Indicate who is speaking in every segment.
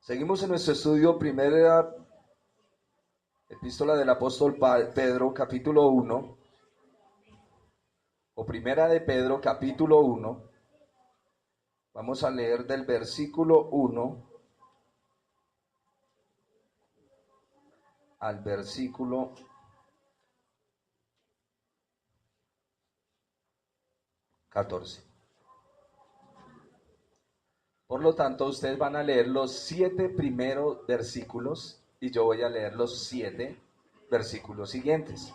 Speaker 1: Seguimos en nuestro estudio, primera epístola del apóstol Pedro, capítulo 1, o primera de Pedro, capítulo 1. Vamos a leer del versículo 1 al versículo 14. Por lo tanto, ustedes van a leer los 7 primeros versículos y yo voy a leer los 7 versículos siguientes.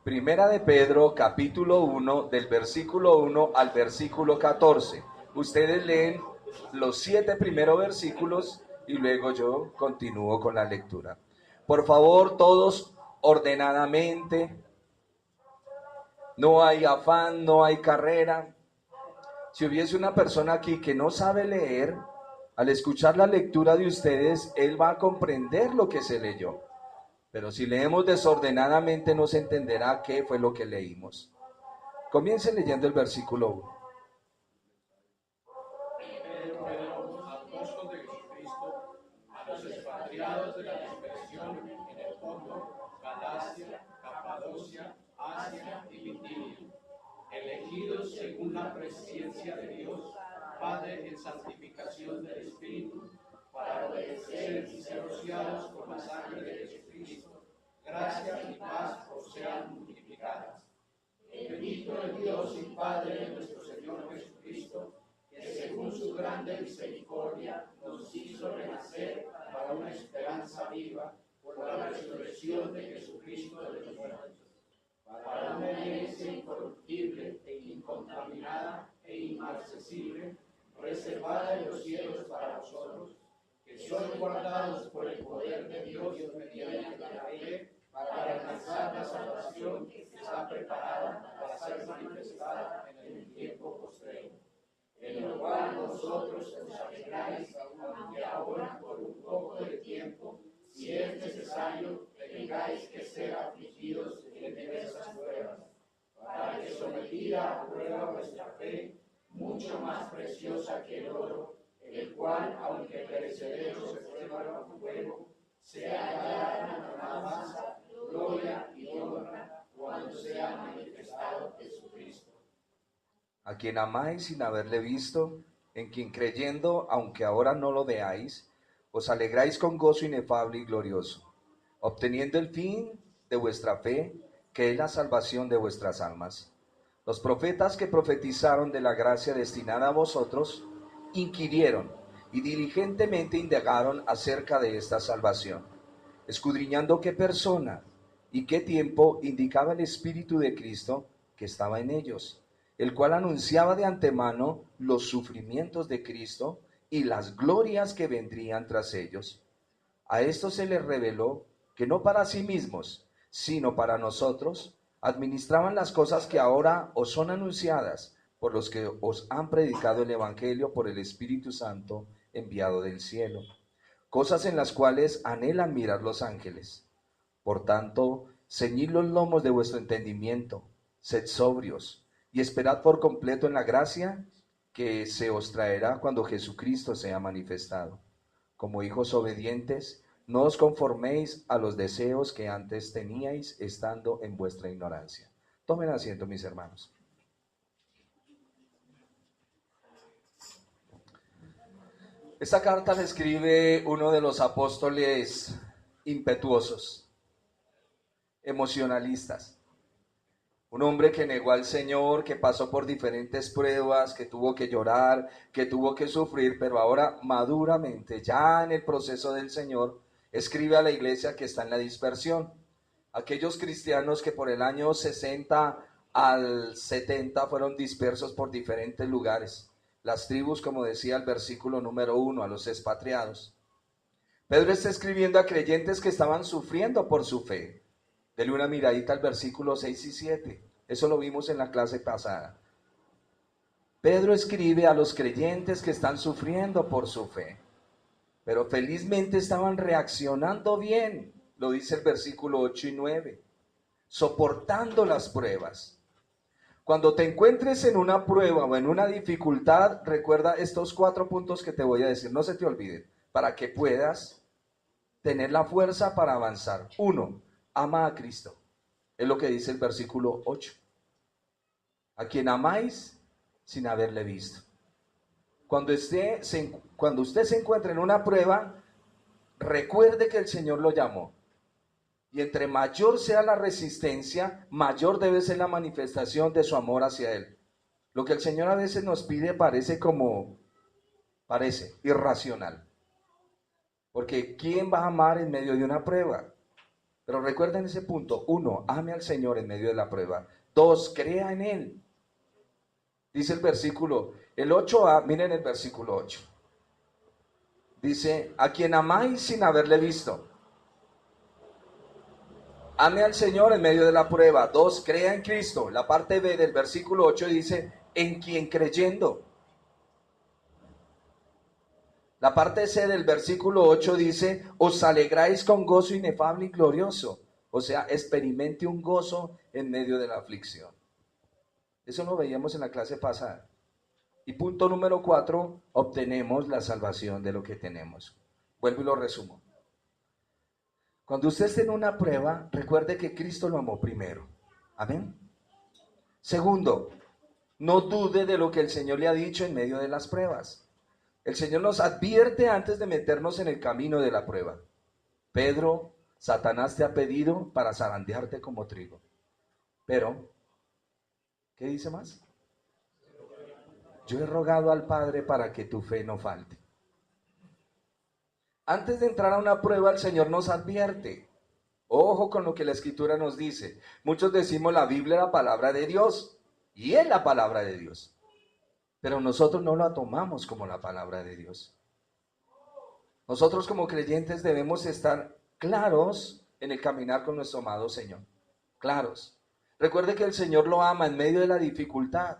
Speaker 1: Primera de Pedro, capítulo 1, del versículo 1 al versículo 14. Ustedes leen los 7 primeros versículos y luego yo continúo con la lectura. Por favor, todos ordenadamente. No hay afán, no hay carrera. Si hubiese una persona aquí que no sabe leer, al escuchar la lectura de ustedes, él va a comprender lo que se leyó. Pero si leemos desordenadamente, no se entenderá qué fue lo que leímos. Comience leyendo el versículo 1.
Speaker 2: Pedro, apóstol de Jesucristo, a los expatriados de la dispersión en el Ponto, Galacia, Capadocia, Asia y Bitinia, elegidos según la presciencia de Dios, Padre en santificación del Espíritu, para obedecer y ser rociados con la sangre de Jesucristo, gracia y paz os sean multiplicadas. Bendito el Dios y Padre de nuestro Señor Jesucristo, que según su grande misericordia nos hizo renacer para una esperanza viva por la resurrección de Jesucristo de los muertos, para una herencia incorruptible e incontaminada e inmarcesible, reservada en los cielos para vosotros, que sois guardados por el poder de Dios mediante la fe, para alcanzar la salvación que está preparada para ser manifestada en el tiempo postrero, en lo cual vosotros os alegráis, aunque ahora por un poco de tiempo, si es necesario, tengáis que ser afligidos en diversas pruebas, para que sometida a prueba vuestra fe, mucho más preciosa que el oro, el cual, aunque perecedero se prueba con fuego, sea hallada en alabanza, gloria y honra cuando sea manifestado Jesucristo.
Speaker 1: A quien amáis sin haberle visto, en quien creyendo, aunque ahora no lo veáis, os alegráis con gozo inefable y glorioso, obteniendo el fin de vuestra fe, que es la salvación de vuestras almas. Los profetas que profetizaron de la gracia destinada a vosotros, inquirieron y diligentemente indagaron acerca de esta salvación, escudriñando qué persona y qué tiempo indicaba el Espíritu de Cristo que estaba en ellos, el cual anunciaba de antemano los sufrimientos de Cristo y las glorias que vendrían tras ellos. A esto se les reveló que no para sí mismos, sino para nosotros, administraban las cosas que ahora os son anunciadas por los que os han predicado el Evangelio por el Espíritu Santo enviado del cielo, cosas en las cuales anhelan mirar los ángeles. Por tanto, ceñid los lomos de vuestro entendimiento, sed sobrios, y esperad por completo en la gracia que se os traerá cuando Jesucristo sea manifestado. Como hijos obedientes, no os conforméis a los deseos que antes teníais estando en vuestra ignorancia. Tomen asiento, mis hermanos. Esta carta la escribe uno de los apóstoles impetuosos, emocionalistas. Un hombre que negó al Señor, que pasó por diferentes pruebas, que tuvo que llorar, que tuvo que sufrir, pero ahora maduramente, ya en el proceso del Señor, escribe a la iglesia que está en la dispersión. Aquellos cristianos que por el año 60 al 70 fueron dispersos por diferentes lugares. Las tribus, como decía el versículo número 1, a los expatriados. Pedro está escribiendo a creyentes que estaban sufriendo por su fe. Dele una miradita al versículo 6 y 7. Eso lo vimos en la clase pasada. Pedro escribe a los creyentes que están sufriendo por su fe, pero felizmente estaban reaccionando bien, lo dice el versículo 8 y 9, soportando las pruebas. Cuando te encuentres en una prueba o en una dificultad, recuerda estos 4 puntos que te voy a decir, no se te olviden. para que puedas tener la fuerza para avanzar. 1. Ama a Cristo. Es lo que dice el versículo 8. A quien amáis sin haberle visto. Cuando usted se encuentre en una prueba, recuerde que el Señor lo llamó. Y entre mayor sea la resistencia, mayor debe ser la manifestación de su amor hacia Él. Lo que el Señor a veces nos pide parece irracional. Porque ¿quién va a amar en medio de una prueba? Pero recuerden ese punto. 1, ame al Señor en medio de la prueba. 2, crea en Él. Dice el versículo, el 8a, miren el versículo 8. Dice, a quien amáis sin haberle visto. Ame al Señor en medio de la prueba. 2, crea en Cristo. La parte B del versículo 8 dice, en quien creyendo. La parte C del versículo 8 dice, os alegráis con gozo inefable y glorioso. O sea, experimente un gozo en medio de la aflicción. Eso lo veíamos en la clase pasada. Y punto número 4, obtenemos la salvación de lo que tenemos. Vuelvo y lo resumo. Cuando usted esté en una prueba, recuerde que Cristo lo amó primero. Amén. Segundo, no dude de lo que el Señor le ha dicho en medio de las pruebas. El Señor nos advierte antes de meternos en el camino de la prueba. Pedro, Satanás te ha pedido para zarandearte como trigo. Pero, ¿qué dice más? Yo he rogado al Padre para que tu fe no falte. Antes de entrar a una prueba, el Señor nos advierte. Ojo con lo que la Escritura nos dice. Muchos decimos la Biblia es la palabra de Dios. Y es la palabra de Dios. Pero nosotros no la tomamos como la palabra de Dios. Nosotros como creyentes debemos estar claros en el caminar con nuestro amado Señor. Claros. Recuerde que el Señor lo ama en medio de la dificultad.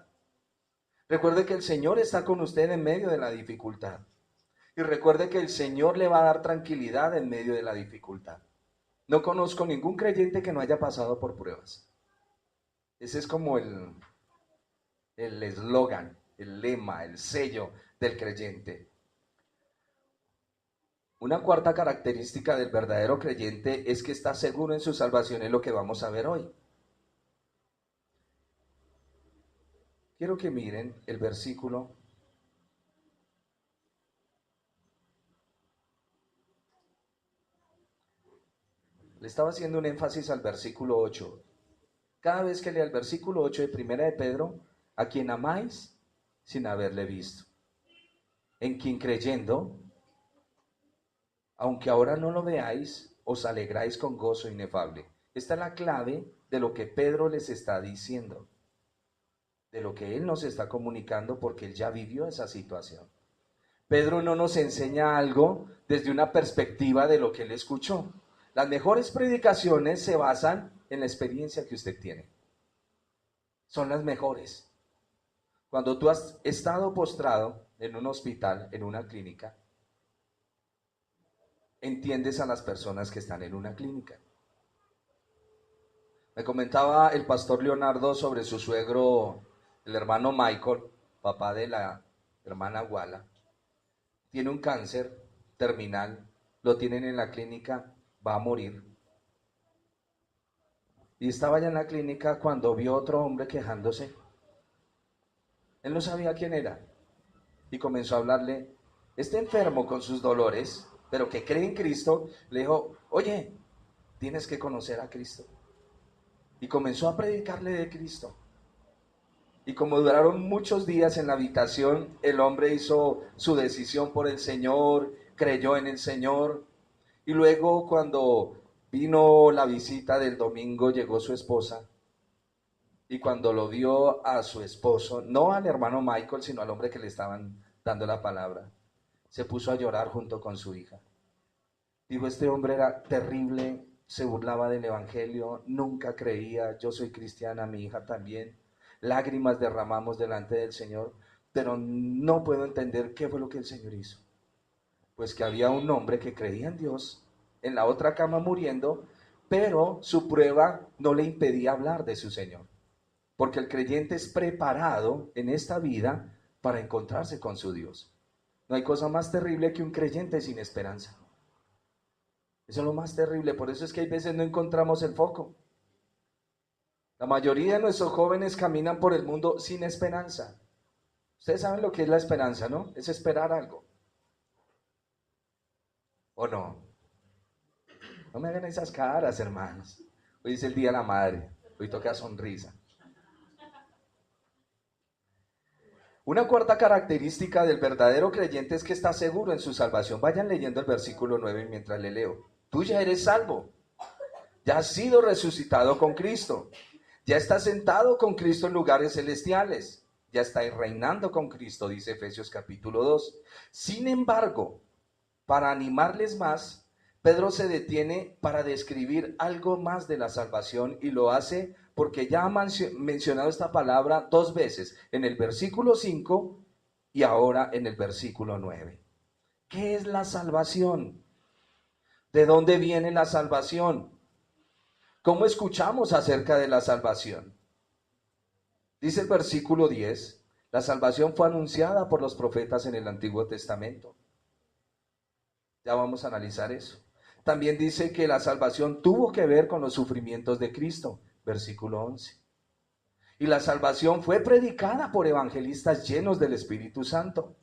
Speaker 1: Recuerde que el Señor está con usted en medio de la dificultad. Y recuerde que el Señor le va a dar tranquilidad en medio de la dificultad. No conozco ningún creyente que no haya pasado por pruebas. Ese es como el eslogan, el lema, el sello del creyente. Una cuarta característica del verdadero creyente es que está seguro en su salvación, es lo que vamos a ver hoy. Quiero que miren el versículo. Le estaba haciendo un énfasis al versículo 8. Cada vez que lea el versículo 8 de Primera de Pedro, a quien amáis sin haberle visto, en quien creyendo, aunque ahora no lo veáis, os alegráis con gozo inefable. Esta es la clave de lo que Pedro les está diciendo, de lo que él nos está comunicando, porque él ya vivió esa situación. Pedro no nos enseña algo desde una perspectiva de lo que él escuchó. Las mejores predicaciones se basan en la experiencia que usted tiene. Son las mejores. Cuando tú has estado postrado en un hospital, en una clínica, entiendes a las personas que están en una clínica. Me comentaba el pastor Leonardo sobre su suegro, el hermano Michael, papá de la hermana Wala. Tiene un cáncer terminal, lo tienen en la clínica, va a morir. Y estaba ya en la clínica cuando vio otro hombre quejándose. Él no sabía quién era. Y comenzó a hablarle, este enfermo con sus dolores, pero que cree en Cristo, le dijo, oye, tienes que conocer a Cristo. Y comenzó a predicarle de Cristo. Y como duraron muchos días en la habitación, el hombre hizo su decisión por el Señor, creyó en el Señor. Y luego cuando vino la visita del domingo, llegó su esposa. Y cuando lo vio a su esposo, no al hermano Michael, sino al hombre que le estaban dando la palabra, se puso a llorar junto con su hija. Dijo, este hombre era terrible, se burlaba del evangelio, nunca creía, yo soy cristiana, mi hija también. Lágrimas derramamos delante del Señor, pero no puedo entender qué fue lo que el Señor hizo. Pues que había un hombre que creía en Dios, en la otra cama muriendo, pero su prueba no le impedía hablar de su Señor. Porque el creyente es preparado en esta vida para encontrarse con su Dios. No hay cosa más terrible que un creyente sin esperanza. Eso es lo más terrible, por eso es que hay veces no encontramos el foco. La mayoría de nuestros jóvenes caminan por el mundo sin esperanza. Ustedes saben lo que es la esperanza, ¿no? Es esperar algo. ¿O no? No me hagan esas caras, hermanos. Hoy es el Día de la Madre. Hoy toca sonrisa. Una cuarta característica del verdadero creyente es que está seguro en su salvación. Vayan leyendo el versículo 9 mientras le leo. Tú ya eres salvo. Ya has sido resucitado con Cristo. Ya estás sentado con Cristo en lugares celestiales. Ya estás reinando con Cristo, dice Efesios capítulo 2. Sin embargo, para animarles más, Pedro se detiene para describir algo más de la salvación y lo hace porque ya ha mencionado esta palabra 2 veces, en el versículo 5 y ahora en el versículo 9. ¿Qué es la salvación? ¿De dónde viene la salvación? ¿Cómo escuchamos acerca de la salvación? Dice el versículo 10, la salvación fue anunciada por los profetas en el Antiguo Testamento. Ya vamos a analizar eso. También dice que la salvación tuvo que ver con los sufrimientos de Cristo, versículo 11. Y la salvación fue predicada por evangelistas llenos del Espíritu Santo.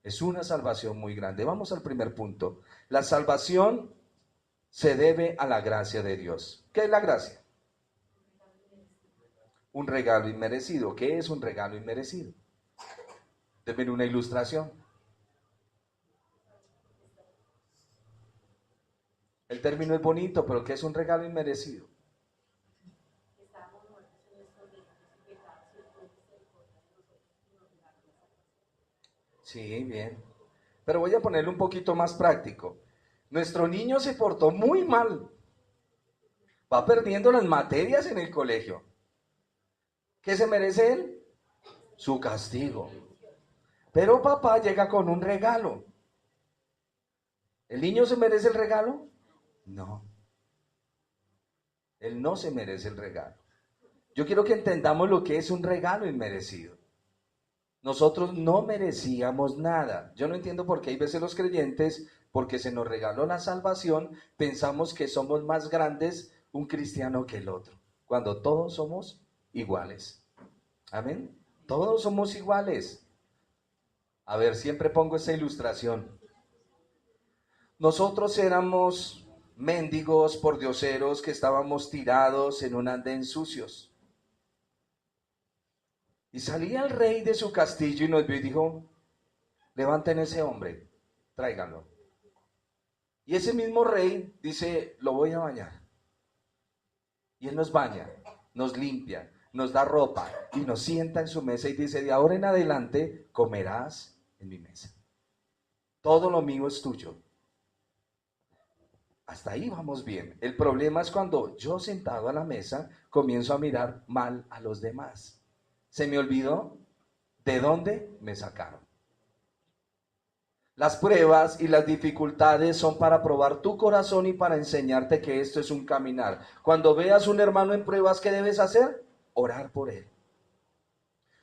Speaker 1: Es una salvación muy grande. Vamos al primer punto. La salvación se debe a la gracia de Dios. ¿Qué es la gracia? Un regalo inmerecido. ¿Qué es un regalo inmerecido? Denme una ilustración. El término es bonito, pero ¿qué es un regalo inmerecido? Sí, bien. Pero voy a ponerle un poquito más práctico. Nuestro niño se portó muy mal. Va perdiendo las materias en el colegio. ¿Qué se merece él? Su castigo. Pero papá llega con un regalo. ¿El niño se merece el regalo? No. Él no se merece el regalo. Yo quiero que entendamos lo que es un regalo inmerecido. Nosotros no merecíamos nada. Yo no entiendo por qué hay veces los creyentes, porque se nos regaló la salvación, pensamos que somos más grandes un cristiano que el otro, cuando todos somos iguales. Amén. Todos somos iguales. A ver, siempre pongo esa ilustración. Nosotros éramos mendigos pordioseros que estábamos tirados en un andén sucios. Y salía el rey de su castillo y nos vio y dijo, levanten ese hombre, tráiganlo. Y ese mismo rey dice, lo voy a bañar. Y él nos baña, nos limpia, nos da ropa y nos sienta en su mesa y dice, de ahora en adelante comerás en mi mesa. Todo lo mío es tuyo. Hasta ahí vamos bien. El problema es cuando yo sentado a la mesa comienzo a mirar mal a los demás. Se me olvidó de dónde me sacaron. Las pruebas y las dificultades son para probar tu corazón y para enseñarte que esto es un caminar. Cuando veas un hermano en pruebas, ¿qué debes hacer? Orar por él.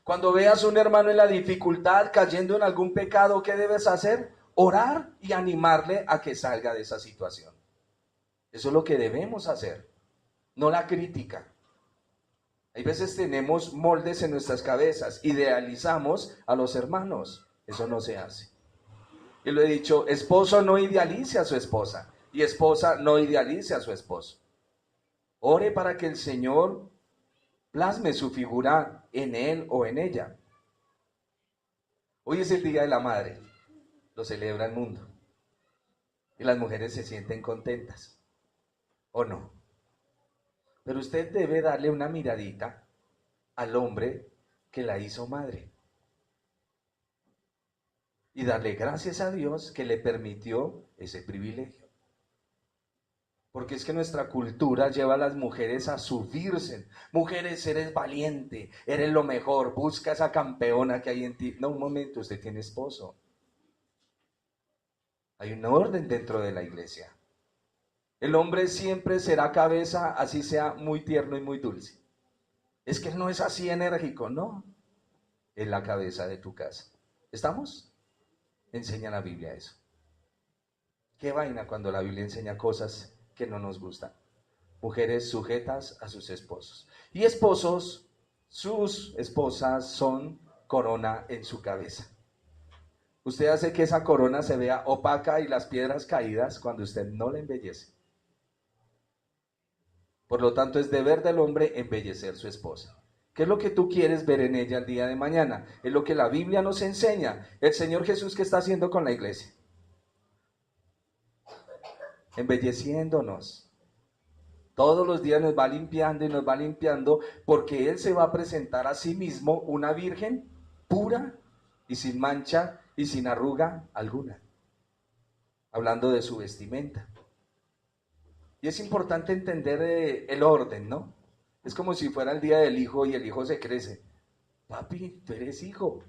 Speaker 1: Cuando veas un hermano en la dificultad, cayendo en algún pecado, ¿qué debes hacer? Orar y animarle a que salga de esa situación. Eso es lo que debemos hacer, no la crítica. Hay veces tenemos moldes en nuestras cabezas, idealizamos a los hermanos. Eso no se hace. Y lo he dicho, esposo no idealice a su esposa y esposa no idealice a su esposo. Ore para que el Señor plasme su figura en él o en ella. Hoy es el Día de la Madre, lo celebra el mundo. Y las mujeres se sienten contentas, ¿o no? Pero usted debe darle una miradita al hombre que la hizo madre. Y darle gracias a Dios que le permitió ese privilegio. Porque es que nuestra cultura lleva a las mujeres a subirse. Mujeres, eres valiente, eres lo mejor, busca esa campeona que hay en ti. No, un momento, usted tiene esposo. Hay un orden dentro de la iglesia. El hombre siempre será cabeza, así sea muy tierno y muy dulce. Es que él no es así enérgico, no. Es la cabeza de tu casa. ¿Estamos? enseña la Biblia eso? Qué vaina cuando la Biblia enseña cosas que no nos gustan. Mujeres sujetas a sus esposos. Y esposos, sus esposas son corona en su cabeza. Usted hace que esa corona se vea opaca y las piedras caídas cuando usted no la embellece. Por lo tanto, es deber del hombre embellecer su esposa. ¿Qué es lo que tú quieres ver en ella el día de mañana? Es lo que la Biblia nos enseña. El Señor Jesús, ¿qué está haciendo con la iglesia? Embelleciéndonos. Todos los días nos va limpiando y nos va limpiando porque Él se va a presentar a sí mismo una virgen pura y sin mancha y sin arruga alguna. Hablando de su vestimenta. Y es importante entender el orden, ¿no? Es como si fuera el día del hijo y el hijo se crece. Papi, tú eres hijo.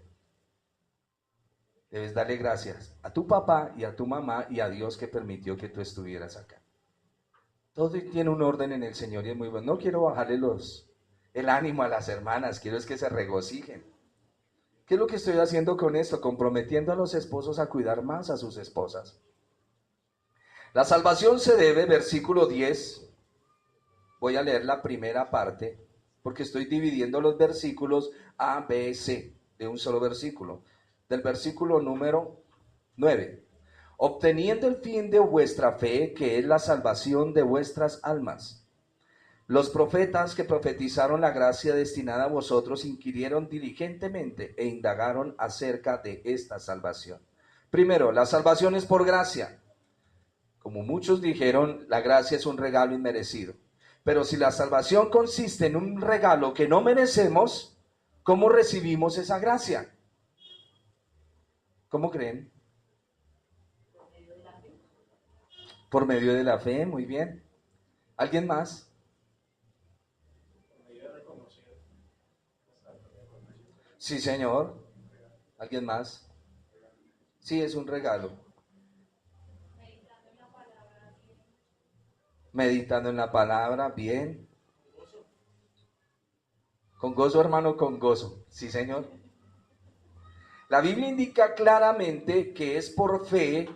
Speaker 1: Debes darle gracias a tu papá y a tu mamá y a Dios que permitió que tú estuvieras acá. Todo tiene un orden en el Señor y es muy bueno. No quiero bajarle el ánimo a las hermanas, quiero es que se regocijen. ¿Qué es lo que estoy haciendo con esto? Comprometiendo a los esposos a cuidar más a sus esposas. La salvación se debe, versículo 10, voy a leer la primera parte, porque estoy dividiendo los versículos A, B, C, de un solo versículo. Del versículo número 9. Obteniendo el fin de vuestra fe, que es la salvación de vuestras almas. Los profetas que profetizaron la gracia destinada a vosotros inquirieron diligentemente e indagaron acerca de esta salvación. Primero, la salvación es por gracia. Como muchos dijeron, la gracia es un regalo inmerecido. Pero si la salvación consiste en un regalo que no merecemos, ¿cómo recibimos esa gracia? ¿Cómo creen? Por medio de la fe, muy bien. ¿Alguien más? Sí, señor. ¿Alguien más? Sí, es un regalo. Meditando en la palabra, bien. Con gozo, hermano, con gozo. Sí, señor. La Biblia indica claramente que es por fe,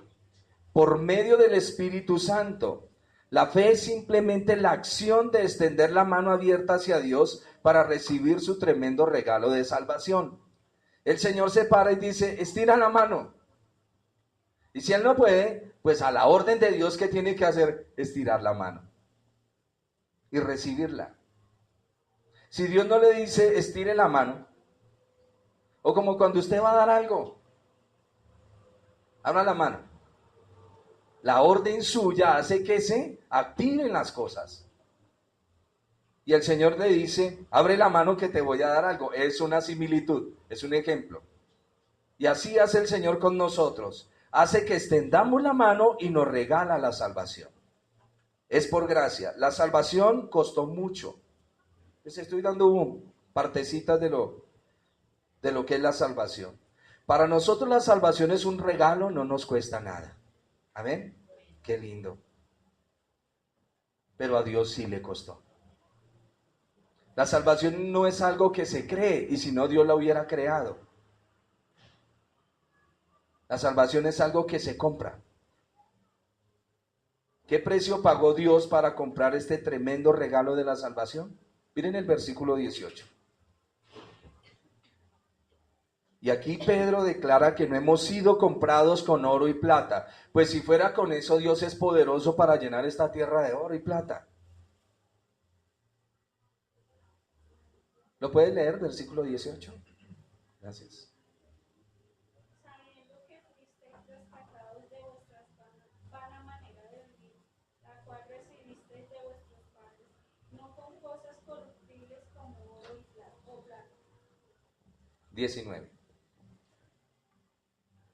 Speaker 1: por medio del Espíritu Santo. La fe es simplemente la acción de extender la mano abierta hacia Dios para recibir su tremendo regalo de salvación. El Señor se para y dice, estira la mano. Y si Él no puede, pues a la orden de Dios, ¿qué tiene que hacer? Estirar la mano y recibirla. Si Dios no le dice, estire la mano, o como cuando usted va a dar algo, abra la mano. La orden suya hace que se activen las cosas. Y el Señor le dice, abre la mano que te voy a dar algo. Es una similitud, es un ejemplo. Y así hace el Señor con nosotros. Hace que extendamos la mano y nos regala la salvación. Es por gracia. La salvación costó mucho. Les estoy dando partecitas de lo que es la salvación. Para nosotros la salvación es un regalo, no nos cuesta nada. Amén. Qué lindo. Pero a Dios sí le costó. La salvación no es algo que se cree y si no Dios la hubiera creado. La salvación es algo que se compra. ¿Qué precio pagó Dios para comprar este tremendo regalo de la salvación? Miren el versículo 18. Y aquí Pedro declara que no hemos sido comprados con oro y plata, pues si fuera con eso Dios es poderoso para llenar esta tierra de oro y plata. ¿Lo puedes leer, versículo 18? Gracias.
Speaker 3: Sabiendo que fuisteis rescatados de vuestra vana manera de vivir, la cual recibisteis de vuestros padres, no con cosas corruptibles como oro o plata,
Speaker 1: 19.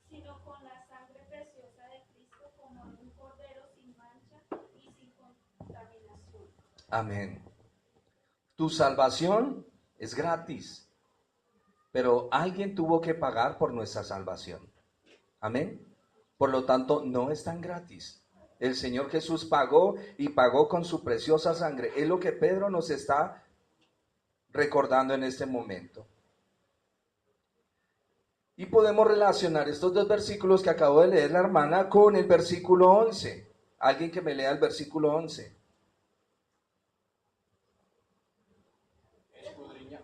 Speaker 3: sino con la sangre preciosa de Cristo como de un cordero sin mancha y sin contaminación.
Speaker 1: Amén. Tu salvación es gratis, pero alguien tuvo que pagar por nuestra salvación. Amén. Por lo tanto, no es tan gratis. El Señor Jesús pagó y pagó con su preciosa sangre. Es lo que Pedro nos está recordando en este momento. Y podemos relacionar estos dos versículos que acabo de leer la hermana con el versículo 11. Alguien que me lea el versículo 11.
Speaker 2: Escudriña.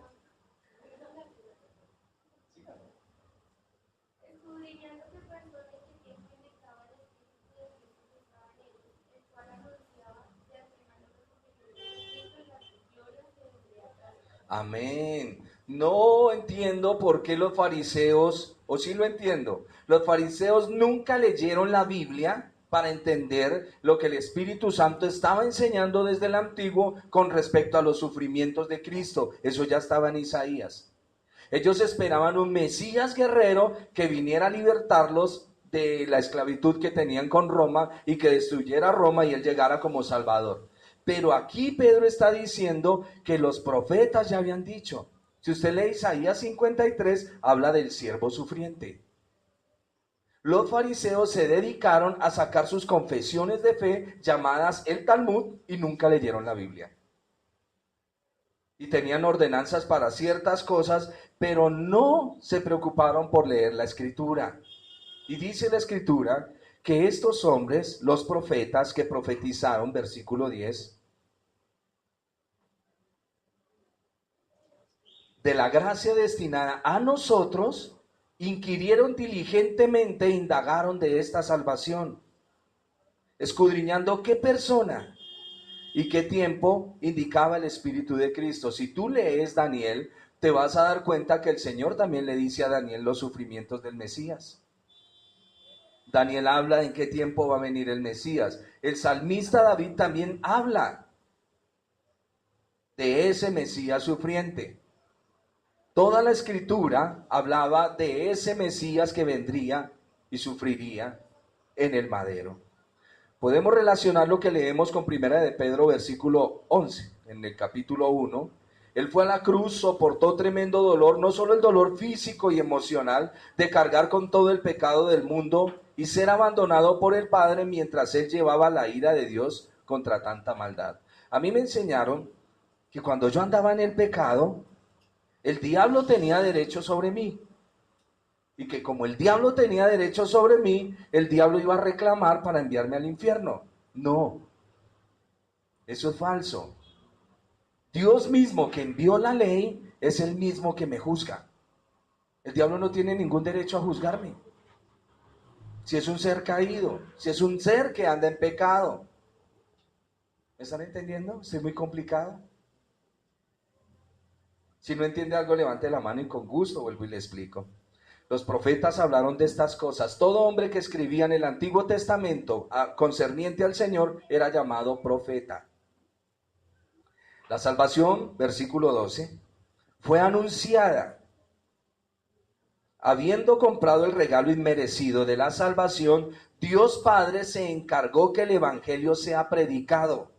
Speaker 3: Escudriñando que persona que tiempo indicaba el Espíritu de Cristo que estaba en ellos, el cual anunciaba de antemano los sufrimientos de Cristo y las glorias que vendría atrás.
Speaker 1: Amén. No entiendo por qué los fariseos, o sí lo entiendo, los fariseos nunca leyeron la Biblia para entender lo que el Espíritu Santo estaba enseñando desde el Antiguo con respecto a los sufrimientos de Cristo. Eso ya estaba en Isaías. Ellos esperaban un Mesías guerrero que viniera a libertarlos de la esclavitud que tenían con Roma y que destruyera Roma y él llegara como Salvador. Pero aquí Pedro está diciendo que los profetas ya habían dicho. Si usted lee Isaías 53, habla del siervo sufriente. Los fariseos se dedicaron a sacar sus confesiones de fe llamadas el Talmud y nunca leyeron la Biblia. Y tenían ordenanzas para ciertas cosas, pero no se preocuparon por leer la Escritura. Y dice la Escritura que estos hombres, los profetas que profetizaron, versículo 10, de la gracia destinada a nosotros, inquirieron diligentemente e indagaron de esta salvación, escudriñando qué persona y qué tiempo indicaba el Espíritu de Cristo. Si tú lees Daniel, te vas a dar cuenta que el Señor también le dice a Daniel los sufrimientos del Mesías. Daniel habla en qué tiempo va a venir el Mesías. El salmista David también habla de ese Mesías sufriente. Toda la Escritura hablaba de ese Mesías que vendría y sufriría en el madero. Podemos relacionar lo que leemos con Primera de Pedro, versículo 11, en el capítulo 1. Él fue a la cruz, soportó tremendo dolor, no solo el dolor físico y emocional de cargar con todo el pecado del mundo y ser abandonado por el Padre mientras él llevaba la ira de Dios contra tanta maldad. A mí me enseñaron que cuando yo andaba en el pecado, el diablo tenía derecho sobre mí. Y que como el diablo tenía derecho sobre mí, el diablo iba a reclamar para enviarme al infierno. No, eso es falso. Dios mismo que envió la ley es el mismo que me juzga. El diablo no tiene ningún derecho a juzgarme. Si es un ser caído, si es un ser que anda en pecado. ¿Me están entendiendo? ¿Es muy complicado? Si no entiende algo, levante la mano y con gusto vuelvo y le explico. Los profetas hablaron de estas cosas. Todo hombre que escribía en el Antiguo Testamento concerniente al Señor era llamado profeta. La salvación, versículo 12, fue anunciada. Habiendo comprado el regalo inmerecido de la salvación, Dios Padre se encargó que el Evangelio sea predicado.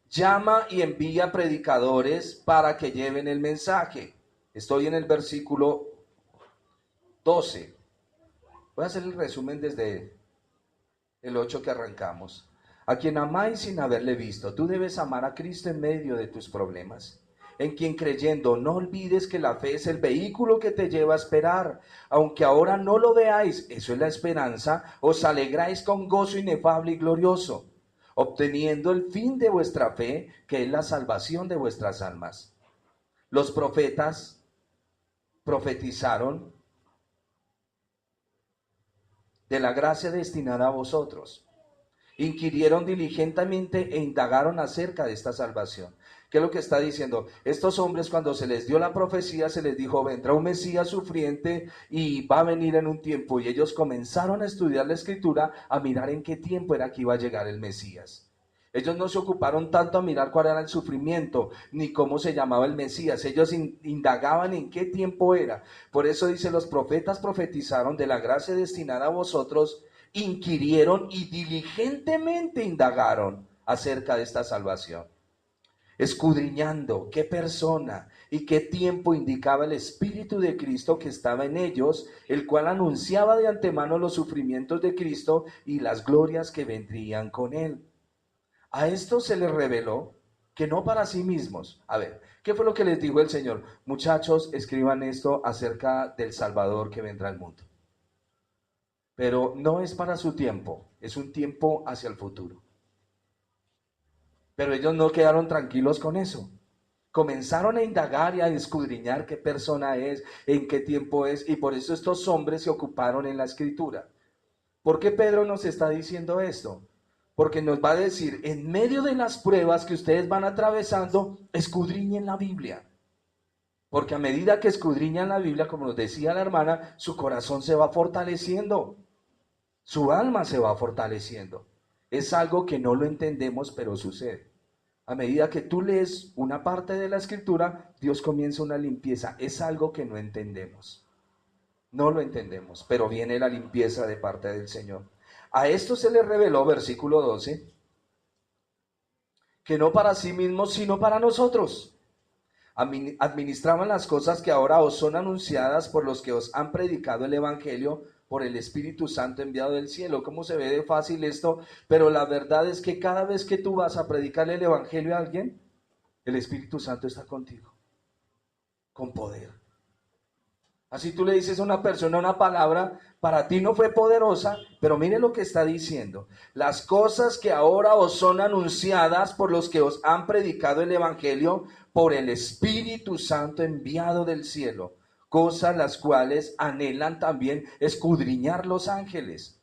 Speaker 1: Llama y envía predicadores para que lleven el mensaje. Estoy en el versículo 12. Voy a hacer el resumen desde el 8 que arrancamos. A quien amáis sin haberle visto, tú debes amar a Cristo en medio de tus problemas. En quien creyendo no olvides que la fe es el vehículo que te lleva a esperar. Aunque ahora no lo veáis, eso es la esperanza, os alegráis con gozo inefable y glorioso, obteniendo el fin de vuestra fe, que es la salvación de vuestras almas. Los profetas profetizaron de la gracia destinada a vosotros. Inquirieron diligentemente e indagaron acerca de esta salvación. ¿Qué es lo que está diciendo? Estos hombres, cuando se les dio la profecía, se les dijo, vendrá un Mesías sufriente y va a venir en un tiempo. Y ellos comenzaron a estudiar la Escritura, a mirar en qué tiempo era que iba a llegar el Mesías. Ellos no se ocuparon tanto a mirar cuál era el sufrimiento, ni cómo se llamaba el Mesías. Ellos indagaban en qué tiempo era. Por eso dice, los profetas profetizaron de la gracia destinada a vosotros, inquirieron y diligentemente indagaron acerca de esta salvación, escudriñando qué persona y qué tiempo indicaba el Espíritu de Cristo que estaba en ellos, el cual anunciaba de antemano los sufrimientos de Cristo y las glorias que vendrían con él. A esto se les reveló que no para sí mismos. A ver, ¿Qué fue lo que les dijo el Señor? Muchachos, escriban esto acerca del Salvador que vendrá al mundo. Pero no es para su tiempo, es un tiempo hacia el futuro. Pero ellos no quedaron tranquilos con eso. Comenzaron a indagar y a escudriñar qué persona es, en qué tiempo es, y por eso estos hombres se ocuparon en la escritura. ¿Por qué Pedro nos está diciendo esto? Porque nos va a decir, en medio de las pruebas que ustedes van atravesando, escudriñen la Biblia. Porque a medida que escudriñan la Biblia, como nos decía la hermana, su corazón se va fortaleciendo, su alma se va fortaleciendo. Es algo que no lo entendemos, pero sucede. A medida que tú lees una parte de la escritura, Dios comienza una limpieza. Es algo que no entendemos. No lo entendemos, pero viene la limpieza de parte del Señor. A esto se le reveló, versículo 12, que no para sí mismos, sino para nosotros. Administraban las cosas que ahora os son anunciadas por los que os han predicado el Evangelio por el Espíritu Santo enviado del cielo. ¿Cómo se ve de fácil esto? Pero la verdad es que cada vez que tú vas a predicarle el Evangelio a alguien, el Espíritu Santo está contigo, con poder. Así tú le dices a una persona una palabra, para ti no fue poderosa, pero mire lo que está diciendo. Las cosas que ahora os son anunciadas por los que os han predicado el Evangelio por el Espíritu Santo enviado del cielo, cosas las cuales anhelan también escudriñar los ángeles.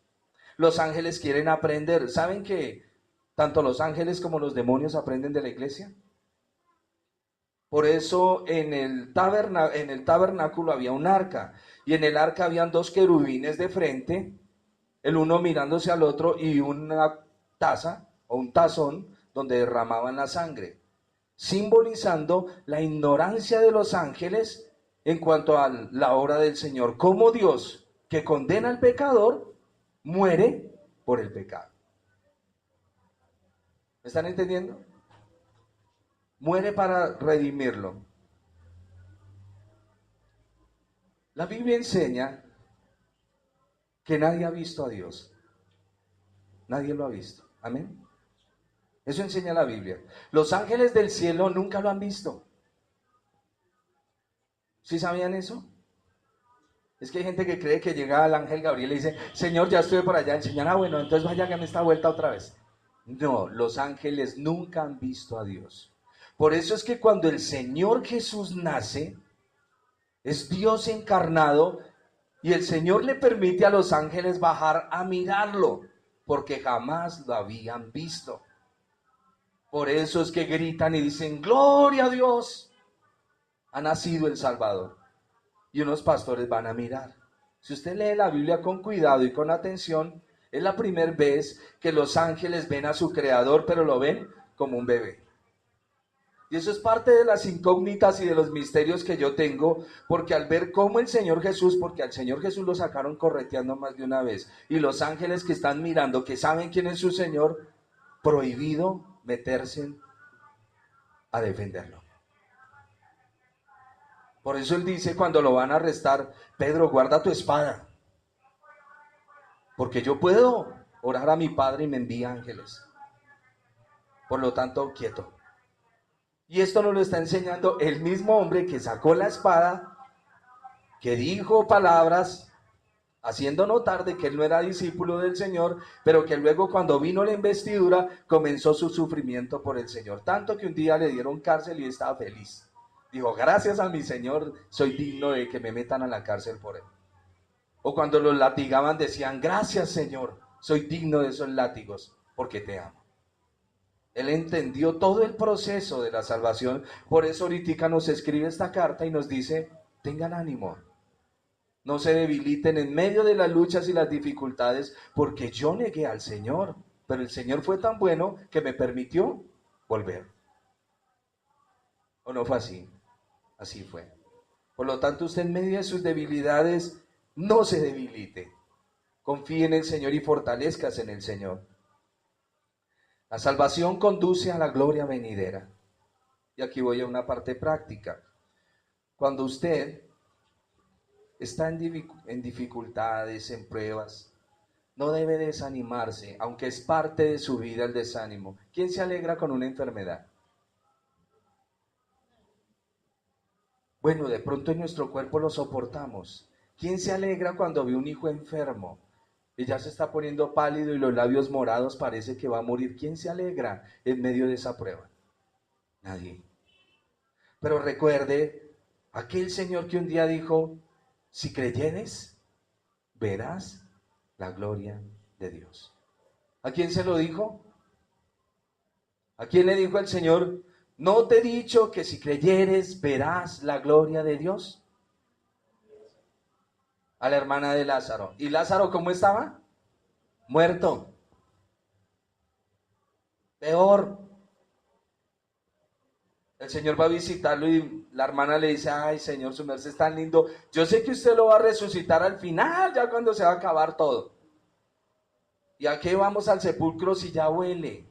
Speaker 1: Los ángeles quieren aprender. ¿Saben que tanto los ángeles como los demonios aprenden de la iglesia? Por eso en el tabernáculo había un arca, y en el arca habían dos querubines de frente, el uno mirándose al otro, y una taza o un tazón donde derramaban la sangre, simbolizando la ignorancia de los ángeles en cuanto a la obra del Señor. Como Dios, que condena al pecador, muere por el pecado. ¿Me están entendiendo? Muere para redimirlo. La Biblia enseña que nadie ha visto a Dios. Nadie lo ha visto. Amén. Eso enseña la Biblia. Los ángeles del cielo nunca lo han visto. ¿Sí sabían eso? Es que hay gente que cree que llega al ángel Gabriel y dice, Señor, ya estuve por allá. El Señor, bueno, entonces vaya, hágame esta vuelta otra vez. No, los ángeles nunca han visto a Dios. Por eso es que cuando el Señor Jesús nace, es Dios encarnado, y el Señor le permite a los ángeles bajar a mirarlo, porque jamás lo habían visto. Por eso es que gritan y dicen, gloria a Dios, ha nacido el Salvador. Y unos pastores van a mirar. Si usted lee la Biblia con cuidado y con atención, es la primera vez que los ángeles ven a su Creador, pero lo ven como un bebé. Y eso es parte de las incógnitas y de los misterios que yo tengo, porque al ver cómo el Señor Jesús, porque al Señor Jesús lo sacaron correteando más de una vez, y los ángeles que están mirando, que saben quién es su Señor, prohibido meterse a defenderlo. Por eso él dice cuando lo van a arrestar, Pedro, guarda tu espada, porque yo puedo orar a mi Padre y me envía ángeles. Por lo tanto, quieto. Y esto nos lo está enseñando el mismo hombre que sacó la espada, que dijo palabras, haciendo notar de que él no era discípulo del Señor, pero que luego cuando vino la investidura comenzó su sufrimiento por el Señor. Tanto que un día le dieron cárcel y estaba feliz. Dijo, gracias a mi Señor, soy digno de que me metan a la cárcel por él. O cuando los latigaban decían, gracias Señor, soy digno de esos látigos, porque te amo. Él entendió todo el proceso de la salvación. Por eso ahorita nos escribe esta carta y nos dice, tengan ánimo. No se debiliten en medio de las luchas y las dificultades, porque yo negué al Señor, pero el Señor fue tan bueno que me permitió volver. ¿O no fue así? Así fue. Por lo tanto, usted en medio de sus debilidades, no se debilite. Confíe en el Señor y fortalezcase en el Señor. La salvación conduce a la gloria venidera. Y aquí voy a una parte práctica. Cuando usted está en dificultades, en pruebas, no debe desanimarse, aunque es parte de su vida el desánimo. ¿Quién se alegra con una enfermedad? Bueno, de pronto en nuestro cuerpo lo soportamos. ¿Quién se alegra cuando ve un hijo enfermo y ya se está poniendo pálido y los labios morados, parece que va a morir? ¿Quién se alegra en medio de esa prueba? Nadie. Pero recuerde aquel Señor que un día dijo, si creyeres, verás la gloria de Dios. ¿A quién se lo dijo? ¿A quién le dijo el Señor? ¿No te he dicho que si creyeres verás la gloria de Dios? A la hermana de Lázaro. ¿Y Lázaro cómo estaba? Muerto. Peor. El Señor va a visitarlo y la hermana le dice, ay Señor, su merced es tan lindo. Yo sé que usted lo va a resucitar al final, ya cuando se va a acabar todo. ¿Y a qué vamos al sepulcro si ya huele?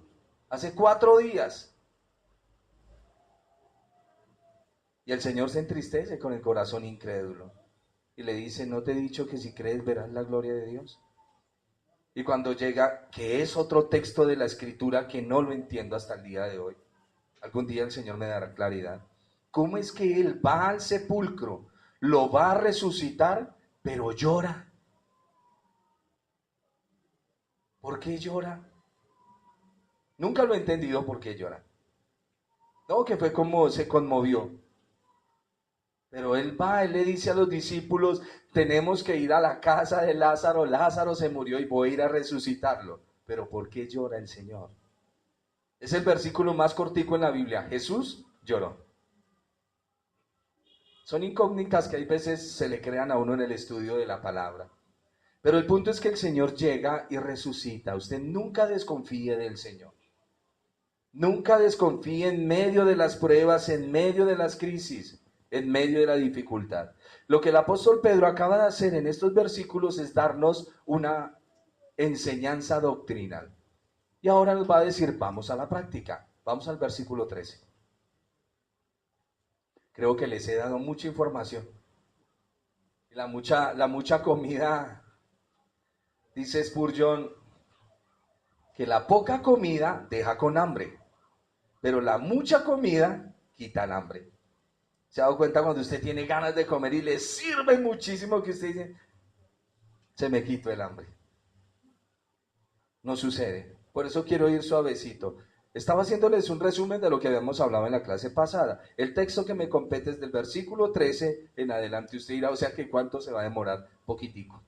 Speaker 1: Hace 4 días. Y el Señor se entristece con el corazón incrédulo. Y le dice, ¿no te he dicho que si crees verás la gloria de Dios? Y cuando llega, que es otro texto de la Escritura que no lo entiendo hasta el día de hoy. Algún día el Señor me dará claridad. ¿Cómo es que Él va al sepulcro, lo va a resucitar, pero llora? ¿Por qué llora? Nunca lo he entendido por qué llora. No, que fue como se conmovió. Pero él va, él le dice a los discípulos, tenemos que ir a la casa de Lázaro, Lázaro se murió y voy a ir a resucitarlo. Pero ¿por qué llora el Señor? Es el versículo más cortico en la Biblia. Jesús lloró. Son incógnitas que hay veces se le crean a uno en el estudio de la palabra. Pero el punto es que el Señor llega y resucita. Usted nunca desconfíe del Señor. Nunca desconfíe en medio de las pruebas, en medio de las crisis, en medio de la dificultad. Lo que el apóstol Pedro acaba de hacer en estos versículos es darnos una enseñanza doctrinal. Y ahora nos va a decir, vamos a la práctica. Vamos al versículo 13. Creo que les he dado mucha información. La mucha comida, dice Spurgeon, que la poca comida deja con hambre, pero la mucha comida quita el hambre. ¿Se ha dado cuenta cuando usted tiene ganas de comer y le sirve muchísimo que usted dice, se me quitó el hambre? No sucede. Por eso quiero ir suavecito. Estaba haciéndoles un resumen de lo que habíamos hablado en la clase pasada. El texto que me compete es del versículo 13 en adelante. Usted dirá, o sea que ¿cuánto se va a demorar? Poquitico.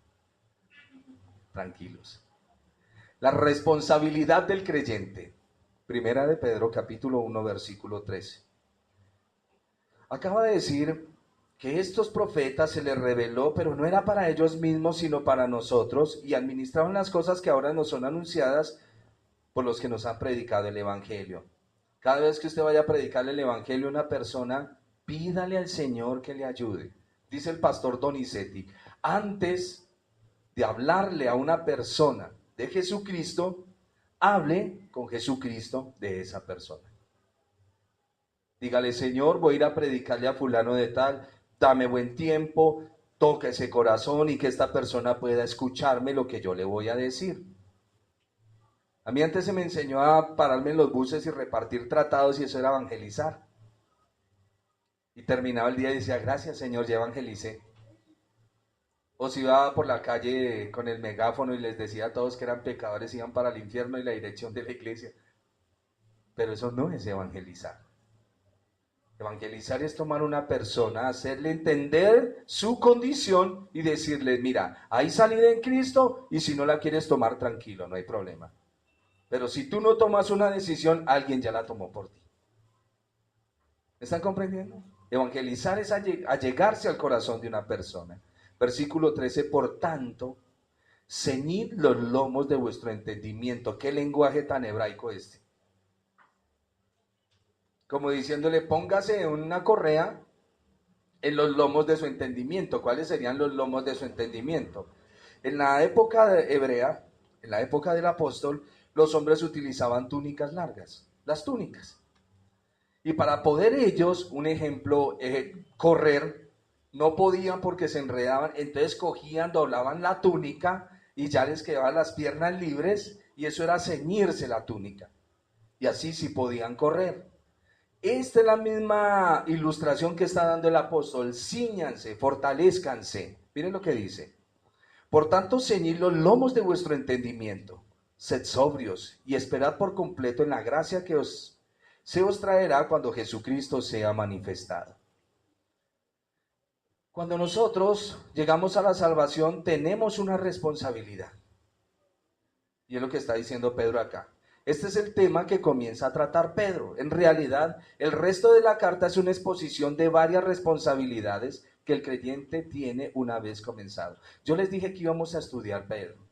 Speaker 1: Tranquilos. La responsabilidad del creyente. Primera de Pedro, capítulo 1, versículo 13. Acaba de decir que estos profetas se les reveló, pero no era para ellos mismos, sino para nosotros, y administraban las cosas que ahora nos son anunciadas por los que nos han predicado el Evangelio. Cada vez que usted vaya a predicarle el Evangelio a una persona, pídale al Señor que le ayude. Dice el pastor Donizetti, antes de hablarle a una persona de Jesucristo, hable con Jesucristo de esa persona. Dígale, Señor, voy a ir a predicarle a fulano de tal, dame buen tiempo, toca ese corazón y que esta persona pueda escucharme lo que yo le voy a decir. A mí antes se me enseñó a pararme en los buses y repartir tratados y eso era evangelizar. Y terminaba el día y decía, gracias Señor, ya evangelicé. O si iba por la calle con el megáfono y les decía a todos que eran pecadores, iban para el infierno y la dirección de la iglesia. Pero eso no es evangelizar. Evangelizar es tomar una persona, hacerle entender su condición y decirle, mira, hay salida en Cristo y si no la quieres tomar, tranquilo, no hay problema. Pero si tú no tomas una decisión, alguien ya la tomó por ti. ¿Me están comprendiendo? Evangelizar es allegarse al corazón de una persona. Versículo 13, por tanto, ceñid los lomos de vuestro entendimiento. ¿Qué lenguaje tan hebraico este? Como diciéndole, póngase una correa en los lomos de su entendimiento. ¿Cuáles serían los lomos de su entendimiento? En la época hebrea, en la época del apóstol, los hombres utilizaban túnicas largas, las túnicas. Y para poder ellos, un ejemplo, correr, no podían porque se enredaban, entonces cogían, doblaban la túnica y ya les quedaban las piernas libres y eso era ceñirse la túnica. Y así sí podían correr. Esta es la misma ilustración que está dando el apóstol. Cíñanse, fortalézcanse. Miren lo que dice. Por tanto, ceñid los lomos de vuestro entendimiento. Sed sobrios y esperad por completo en la gracia que se os traerá cuando Jesucristo sea manifestado. Cuando nosotros llegamos a la salvación, tenemos una responsabilidad. Y es lo que está diciendo Pedro acá. Este es el tema que comienza a tratar Pedro. En realidad, el resto de la carta es una exposición de varias responsabilidades que el creyente tiene una vez comenzado. Yo les dije que íbamos a estudiar Pedro.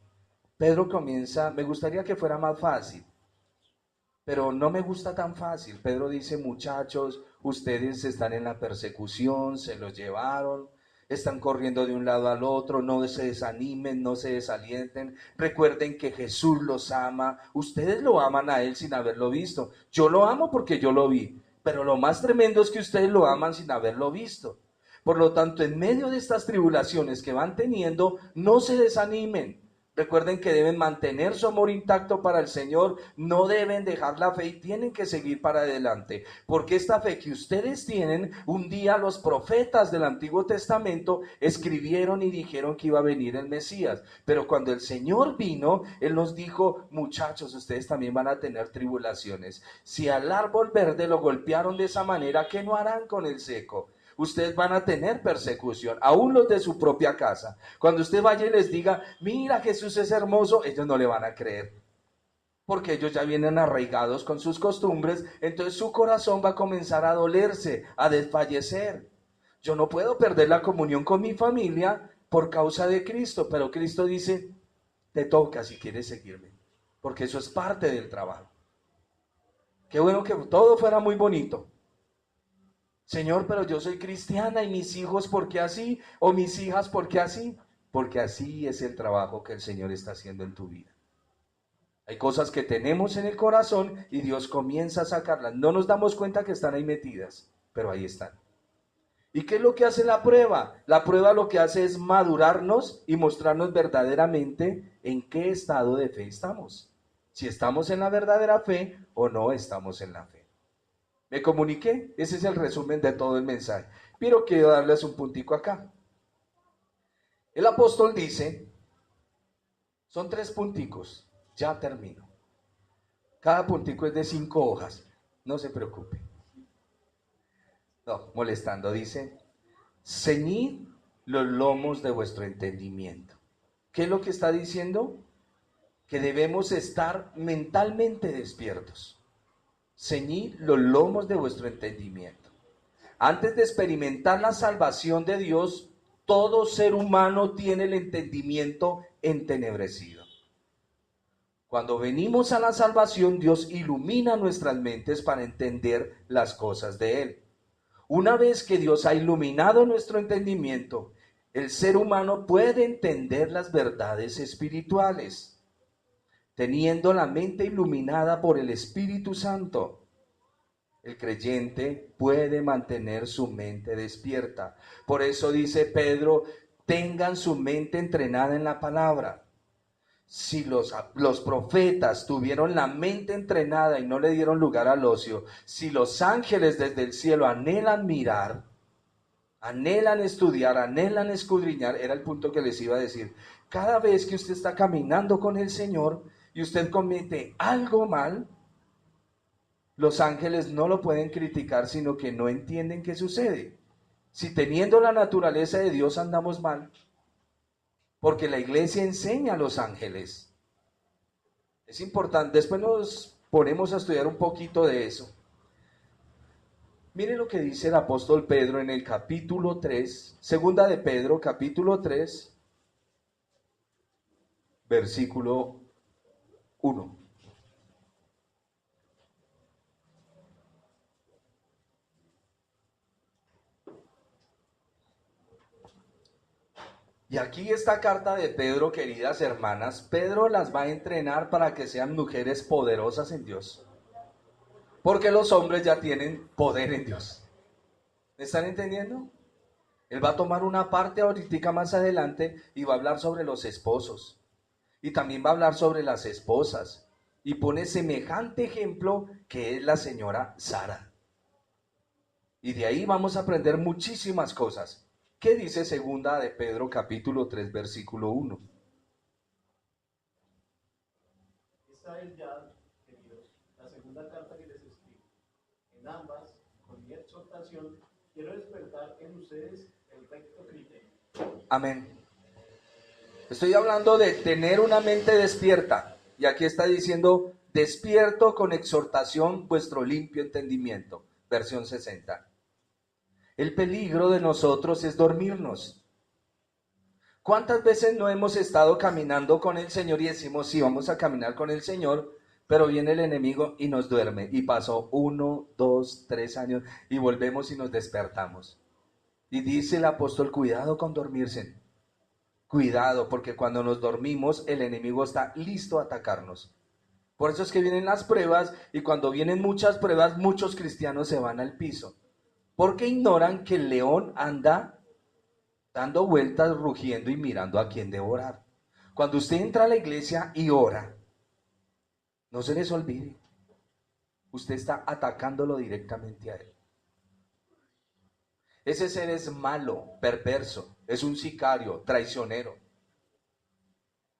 Speaker 1: Pedro comienza, me gustaría que fuera más fácil, pero no me gusta tan fácil. Pedro dice, muchachos, ustedes están en la persecución, se los llevaron, están corriendo de un lado al otro, no se desanimen, no se desalienten, recuerden que Jesús los ama, ustedes lo aman a Él sin haberlo visto, yo lo amo porque yo lo vi, pero lo más tremendo es que ustedes lo aman sin haberlo visto. Por lo tanto, en medio de estas tribulaciones que van teniendo, no se desanimen. Recuerden que deben mantener su amor intacto para el Señor, no deben dejar la fe y tienen que seguir para adelante, porque esta fe que ustedes tienen, un día los profetas del Antiguo Testamento escribieron y dijeron que iba a venir el Mesías, pero cuando el Señor vino, Él nos dijo, muchachos, ustedes también van a tener tribulaciones. Si al árbol verde lo golpearon de esa manera, ¿qué no harán con el seco? Ustedes van a tener persecución, aún los de su propia casa. Cuando usted vaya y les diga, mira, Jesús es hermoso, ellos no le van a creer, porque ellos ya vienen arraigados con sus costumbres, entonces su corazón va a comenzar a dolerse, a desfallecer. Yo no puedo perder la comunión con mi familia por causa de Cristo, pero Cristo dice, te toca si quieres seguirme, porque eso es parte del trabajo. Qué bueno que todo fuera muy bonito. Señor, pero yo soy cristiana y mis hijos, ¿por qué así? O mis hijas, ¿por qué así? Porque así es el trabajo que el Señor está haciendo en tu vida. Hay cosas que tenemos en el corazón y Dios comienza a sacarlas. No nos damos cuenta que están ahí metidas, pero ahí están. ¿Y qué es lo que hace la prueba? La prueba lo que hace es madurarnos y mostrarnos verdaderamente en qué estado de fe estamos. Si estamos en la verdadera fe o no estamos en la fe. ¿Me comuniqué? Ese es el resumen de todo el mensaje. Pero quiero darles un puntico acá. El apóstol dice, son 3 punticos, ya termino. Cada puntico es de 5 hojas, no se preocupe. No, molestando, dice, ceñid los lomos de vuestro entendimiento. ¿Qué es lo que está diciendo? Que debemos estar mentalmente despiertos. Ceñid los lomos de vuestro entendimiento. Antes de experimentar la salvación de Dios, todo ser humano tiene el entendimiento entenebrecido. Cuando venimos a la salvación, Dios ilumina nuestras mentes para entender las cosas de Él. Una vez que Dios ha iluminado nuestro entendimiento, el ser humano puede entender las verdades espirituales. Teniendo la mente iluminada por el Espíritu Santo, el creyente puede mantener su mente despierta. Por eso dice Pedro, tengan su mente entrenada en la palabra. Si los profetas tuvieron la mente entrenada y no le dieron lugar al ocio, si los ángeles desde el cielo anhelan mirar, anhelan estudiar, anhelan escudriñar, era el punto que les iba a decir. Cada vez que usted está caminando con el Señor y usted comete algo mal, los ángeles no lo pueden criticar, sino que no entienden qué sucede. Si teniendo la naturaleza de Dios andamos mal, porque la iglesia enseña a los ángeles. Es importante, después nos ponemos a estudiar un poquito de eso. Mire lo que dice el apóstol Pedro en el capítulo 3, segunda de Pedro, capítulo 3, versículo 1. Y aquí esta carta de Pedro, queridas hermanas, Pedro las va a entrenar para que sean mujeres poderosas en Dios. Porque los hombres ya tienen poder en Dios. ¿Me están entendiendo? Él va a tomar una parte ahorita más adelante y va a hablar sobre los esposos. Y también va a hablar sobre las esposas. Y pone semejante ejemplo que es la señora Sara. Y de ahí vamos a aprender muchísimas cosas. ¿Qué dice segunda de Pedro capítulo 3 versículo 1?
Speaker 2: Esta es ya, queridos, la segunda carta que les escribo. En ambas, con mi exhortación, quiero despertar en ustedes el recto criterio.
Speaker 1: Amén. Estoy hablando de tener una mente despierta. Y aquí está diciendo, despierto con exhortación vuestro limpio entendimiento. Versión 60. El peligro de nosotros es dormirnos. ¿Cuántas veces no hemos estado caminando con el Señor y decimos, sí, vamos a caminar con el Señor, pero viene el enemigo y nos duerme? Y pasó 1, 2, 3 años y volvemos y nos despertamos. Y dice el apóstol, cuidado con dormirse. Cuidado, porque cuando nos dormimos, el enemigo está listo a atacarnos. Por eso es que vienen las pruebas, y cuando vienen muchas pruebas, muchos cristianos se van al piso. Porque ignoran que el león anda dando vueltas, rugiendo y mirando a quién devorar. Cuando usted entra a la iglesia y ora, no se les olvide, usted está atacándolo directamente a él. Ese ser es malo, perverso, es un sicario, traicionero.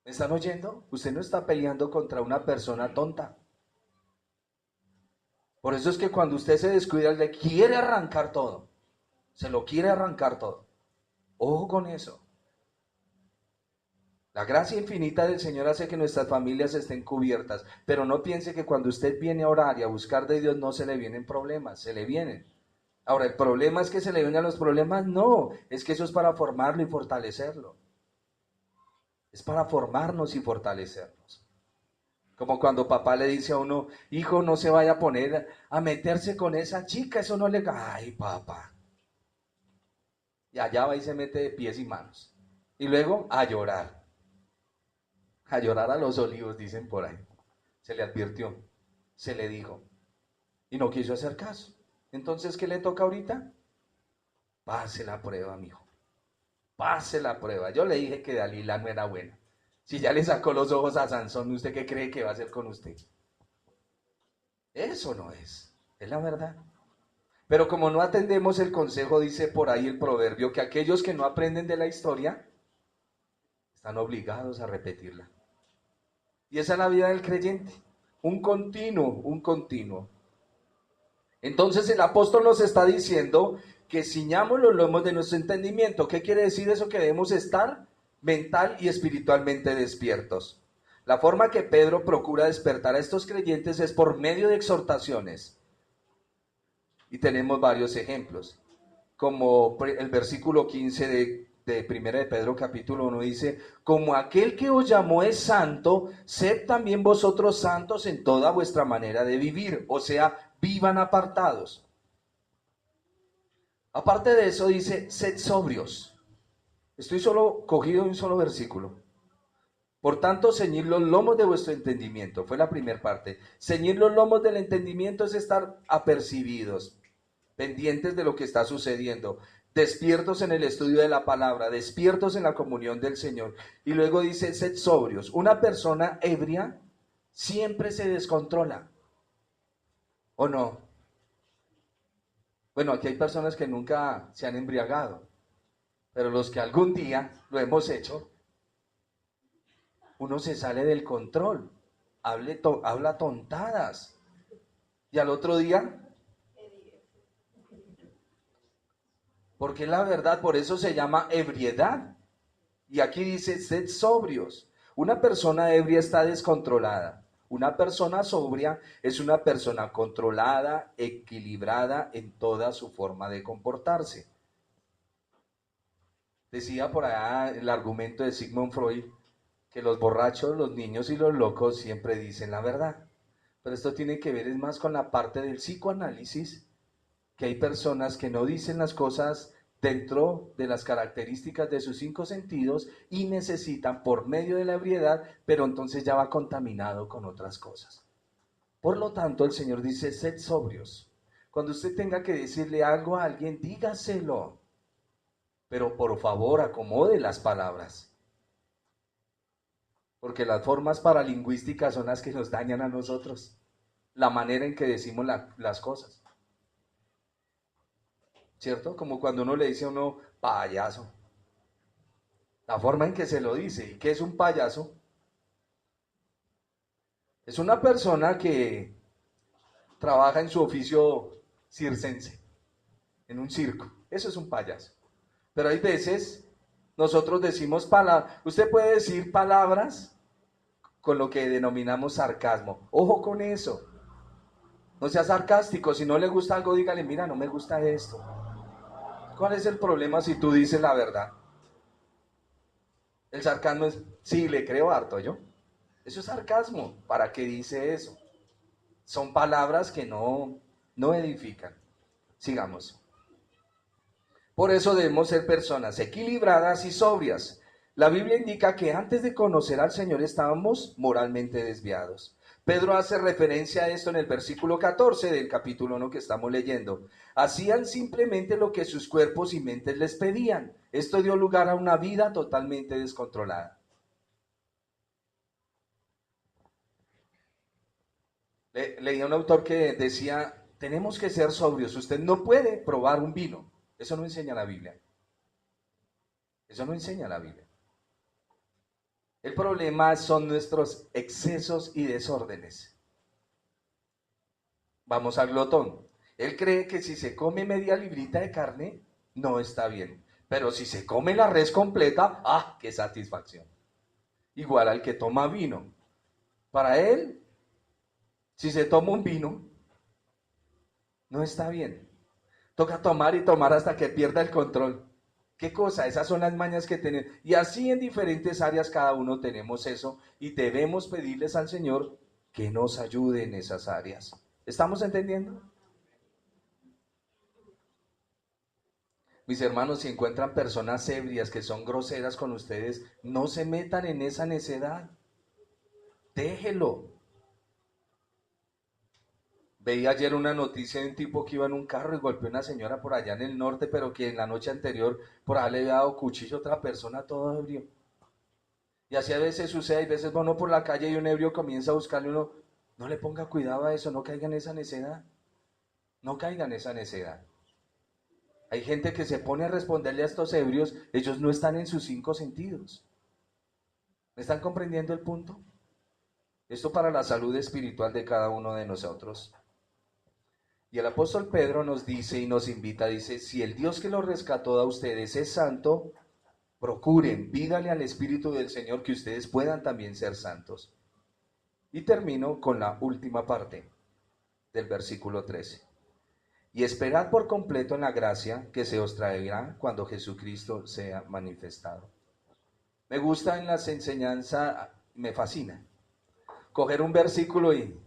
Speaker 1: ¿Me están oyendo? Usted no está peleando contra una persona tonta. Por eso es que cuando usted se descuida, le quiere arrancar todo. Se lo quiere arrancar todo. Ojo con eso. La gracia infinita del Señor hace que nuestras familias estén cubiertas, pero no piense que cuando usted viene a orar y a buscar de Dios no se le vienen problemas, se le vienen. Ahora, ¿el problema es que se le vengan los problemas? No, es que eso es para formarlo y fortalecerlo. Es para formarnos y fortalecernos. Como cuando papá le dice a uno, hijo, no se vaya a poner a meterse con esa chica, eso no le... Ay, papá. Y allá va y se mete de pies y manos. Y luego a llorar. A llorar a los olivos, dicen por ahí. Se le advirtió, se le dijo. Y no quiso hacer caso. Entonces, ¿qué le toca ahorita? Pase la prueba, mijo. Pase la prueba. Yo le dije que Dalila no era buena. Si ya le sacó los ojos a Sansón, ¿usted qué cree que va a hacer con usted? Eso no es la verdad. Pero como no atendemos el consejo, dice por ahí el proverbio, que aquellos que no aprenden de la historia están obligados a repetirla. Y esa es la vida del creyente, un continuo, un continuo. Entonces el apóstol nos está diciendo que ciñamos los lomos de nuestro entendimiento. ¿Qué quiere decir eso? Que debemos estar mental y espiritualmente despiertos. La forma que Pedro procura despertar a estos creyentes es por medio de exhortaciones. Y tenemos varios ejemplos. Como el versículo 15 de 1 de Pedro capítulo 1 dice, como aquel que os llamó es santo, sed también vosotros santos en toda vuestra manera de vivir. O sea, vivan apartados. Aparte de eso dice, sed sobrios. Estoy solo cogido en un solo versículo. Por tanto, ceñid los lomos de vuestro entendimiento. Fue la primera parte. Ceñid los lomos del entendimiento es estar apercibidos, pendientes de lo que está sucediendo, despiertos en el estudio de la palabra, despiertos en la comunión del Señor. Y luego dice, sed sobrios. Una persona ebria siempre se descontrola. ¿O no? Bueno, aquí hay personas que nunca se han embriagado, pero los que algún día lo hemos hecho, uno se sale del control, habla tontadas, y al otro día, porque la verdad, por eso se llama ebriedad, y aquí dice, sed sobrios. Una persona ebria está descontrolada. Una persona sobria es una persona controlada, equilibrada en toda su forma de comportarse. Decía por allá el argumento de Sigmund Freud que los borrachos, los niños y los locos siempre dicen la verdad. Pero esto tiene que ver es más con la parte del psicoanálisis, que hay personas que no dicen las cosas dentro de las características de sus 5 sentidos y necesitan por medio de la ebriedad, pero entonces ya va contaminado con otras cosas. Por lo tanto, el Señor dice, sed sobrios. Cuando usted tenga que decirle algo a alguien, dígaselo, pero por favor acomode las palabras. Porque las formas paralingüísticas son las que nos dañan a nosotros, la manera en que decimos las cosas. ¿cierto? Como cuando uno le dice a uno payaso. La forma en que se lo dice. ¿Y qué es un payaso? Es una persona que trabaja en su oficio circense, en un circo. Eso es un payaso. Pero hay veces nosotros decimos palabras. Usted puede decir palabras con lo que denominamos sarcasmo. Ojo con eso. No sea sarcástico. Si no le gusta algo, dígale, mira, no me gusta esto. ¿Cuál es el problema si tú dices la verdad? El sarcasmo es, sí, le creo harto, ¿yo? Eso es sarcasmo. ¿Para qué dice eso? Son palabras que no edifican. Sigamos. Por eso debemos ser personas equilibradas y sobrias. La Biblia indica que antes de conocer al Señor estábamos moralmente desviados. Pedro hace referencia a esto en el versículo 14 del capítulo 1 que estamos leyendo. Hacían simplemente lo que sus cuerpos y mentes les pedían. Esto dio lugar a una vida totalmente descontrolada. Leía un autor que decía, tenemos que ser sobrios. Usted no puede probar un vino. Eso no enseña la Biblia. Eso no enseña la Biblia. El problema son nuestros excesos y desórdenes. Vamos al glotón. Él cree que si se come media librita de carne, no está bien. Pero si se come la res completa, ¡ah, qué satisfacción! Igual al que toma vino. Para él, si se toma un vino, no está bien. Toca tomar y tomar hasta que pierda el control. ¿Qué cosa? Esas son las mañas que tenemos. Y así en diferentes áreas cada uno tenemos eso y debemos pedirles al Señor que nos ayude en esas áreas. ¿Estamos entendiendo? Mis hermanos, si encuentran personas ebrias que son groseras con ustedes, no se metan en esa necedad. Déjelo. Veía ayer una noticia de un tipo que iba en un carro y golpeó a una señora por allá en el norte, pero que en la noche anterior por ahí le había dado cuchillo a otra persona todo ebrio. Y así a veces sucede, hay veces va uno por la calle y un ebrio comienza a buscarle uno, no le ponga cuidado a eso, no caiga en esa necedad. No caiga en esa necedad. Hay gente que se pone a responderle a estos ebrios, ellos no están en sus 5 sentidos. ¿Me están comprendiendo el punto? Esto para la salud espiritual de cada uno de nosotros. Y el apóstol Pedro nos dice y nos invita, dice, si el Dios que los rescató a ustedes es santo, procuren, pídale al Espíritu del Señor que ustedes puedan también ser santos. Y termino con la última parte del versículo 13. Y esperad por completo en la gracia que se os traerá cuando Jesucristo sea manifestado. Me gusta en las enseñanzas, me fascina, coger un versículo y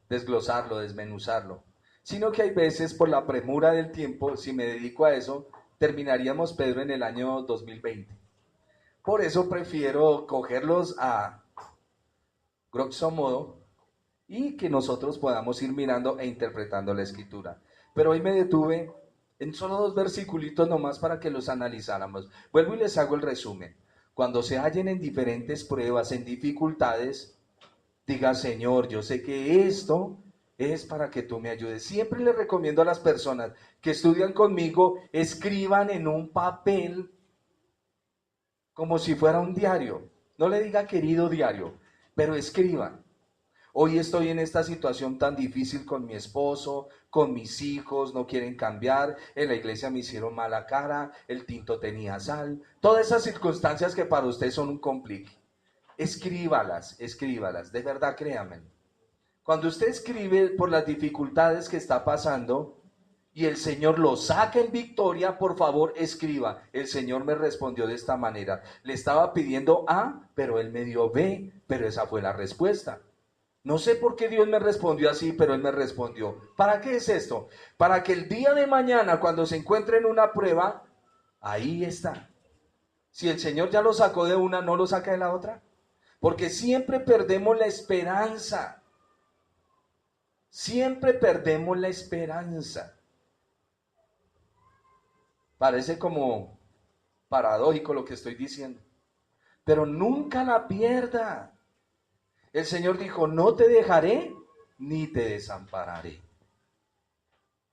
Speaker 1: desglosarlo, desmenuzarlo. Sino que hay veces por la premura del tiempo, si me dedico a eso, terminaríamos, Pedro, en el año 2020. Por eso prefiero cogerlos a grosso modo y que nosotros podamos ir mirando e interpretando la escritura. Pero hoy me detuve en solo 2 versículos nomás para que los analizáramos. Vuelvo y les hago el resumen. Cuando se hallen en diferentes pruebas, en dificultades, diga, Señor, yo sé que esto es para que tú me ayudes. Siempre les recomiendo a las personas que estudian conmigo, escriban en un papel como si fuera un diario. No le diga querido diario, pero escriban. Hoy estoy en esta situación tan difícil con mi esposo, con mis hijos, no quieren cambiar, en la iglesia me hicieron mala cara, el tinto tenía sal, todas esas circunstancias que para usted son un complique. Escríbalas, escríbalas, de verdad créanme. Cuando usted escribe por las dificultades que está pasando y el Señor lo saca en victoria, por favor escriba, el Señor me respondió de esta manera, le estaba pidiendo A, pero Él me dio B, pero esa fue la respuesta. No sé por qué Dios me respondió así, pero Él me respondió. ¿Para qué es esto? Para que el día de mañana, cuando se encuentre en una prueba, ahí está. Si el Señor ya lo sacó de una, ¿no lo saca de la otra? Porque siempre perdemos la esperanza. Siempre perdemos la esperanza. Parece como paradójico lo que estoy diciendo. Pero nunca la pierda. El Señor dijo, no te dejaré ni te desampararé.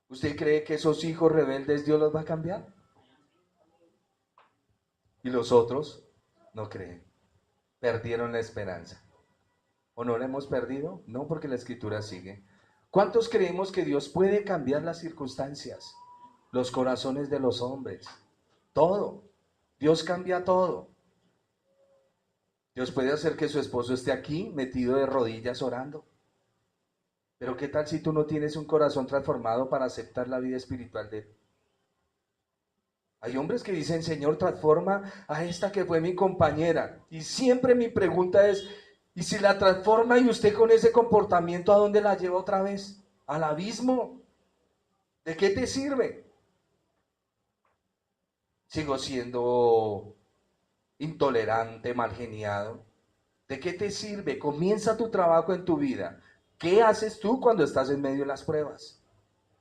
Speaker 1: ¿Usted cree que esos hijos rebeldes Dios los va a cambiar? Y los otros no creen. Perdieron la esperanza. ¿O no la hemos perdido? No, porque la escritura sigue. ¿Cuántos creemos que Dios puede cambiar las circunstancias? Los corazones de los hombres. Todo. Dios cambia todo. Dios puede hacer que su esposo esté aquí metido de rodillas orando. Pero ¿qué tal si tú no tienes un corazón transformado para aceptar la vida espiritual de él? Hay hombres que dicen, Señor, transforma a esta que fue mi compañera. Y siempre mi pregunta es, ¿y si la transforma y usted con ese comportamiento, a dónde la lleva otra vez? ¿Al abismo? ¿De qué te sirve? Sigo siendo intolerante, mal geniado. ¿De qué te sirve? Comienza tu trabajo en tu vida. ¿Qué haces tú cuando estás en medio de las pruebas?